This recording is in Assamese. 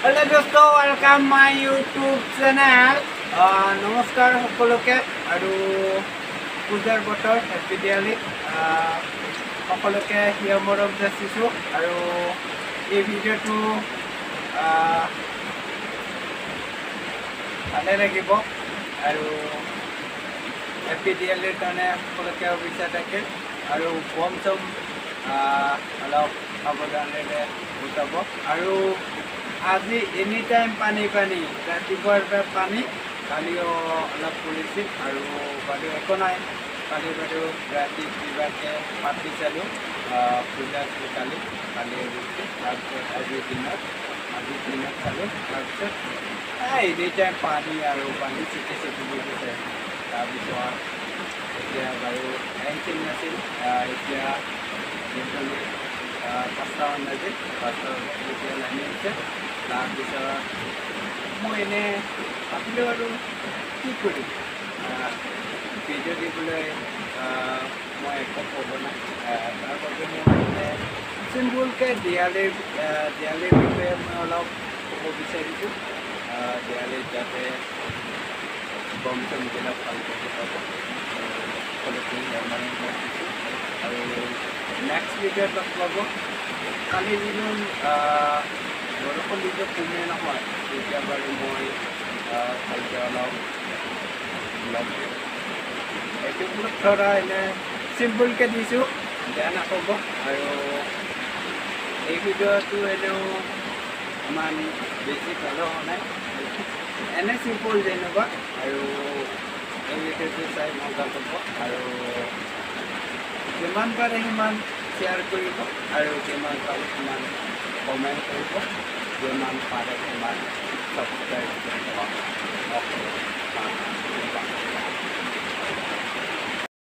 Hello dosto, welcome my YouTube channel. নমস্কাৰ সকলোকে আৰু পূজাৰ বতৰ হেপী দিৱালী সকলোকে হিয়া মৰম যাচিছোঁ আৰু এই ভিডিঅ'টো ভালে লাগিব আৰু হেপী দিৱালীৰ কাৰণে সকলোকে শুভেচ্ছা থাকিল আৰু বম চম অলপ সাৱধানেৰে ফুটাব আৰু আজি এনি টাইম পানী ৰাতিপুৱাৰ পৰা পানী কালিও অলপ পৰিছিল আৰু বাৰু একো নাই কালি বাৰু ৰাতি কিবাকৈ পাতি চালোঁ পূজা কালি গৈছে তাৰপিছত আজিৰ দিনত চালোঁ তাৰপিছত এনি টাইম পানী আৰু পানী চিটি গৈছে তাৰপিছত এতিয়া বাৰু এংচিল নাছিল এতিয়া যিজনী 5টামান বাজিল 5টা এতিয়া লাইন আহিছে তাৰপিছত মই এনেই ভাবিলোঁ আৰু কি কৰিম ভিডিঅ' দিবলৈ মই একো ক'ব নাই তাৰ বাবে মই মানে চিম্পুলকৈ দিৱালীৰ বিষয়ে মই অলপ ক'ব বিচাৰিছোঁ দিৱালীত যাতে বম চমবিলাক ভালকৈ পাব সকলোখিনি মানে দিছোঁ আৰু নেক্সট ভিডিঅ'ত পাব কালি দিনত বৰষুণ দিলে কমে নহয় তেতিয়া বাৰু মই ভালকৈ অলপ এইটো বোলো ধৰা এনেই চিম্পুলকৈ দিছোঁ বেয়া নাপাব আৰু এই ভিডিঅ'টো এনেও ইমান বেছি ভালো হোৱা নাই এনে চিম্পুল যেনেকুৱা আৰু এই ভিডিঅ'টো চাই মজা পাব আৰু যিমান পাৰে সিমান শ্বেয়াৰ কৰিব আৰু যিমান পাৰে সিমান কমেণ্ট কৰিব যিমান পাৰে সিমান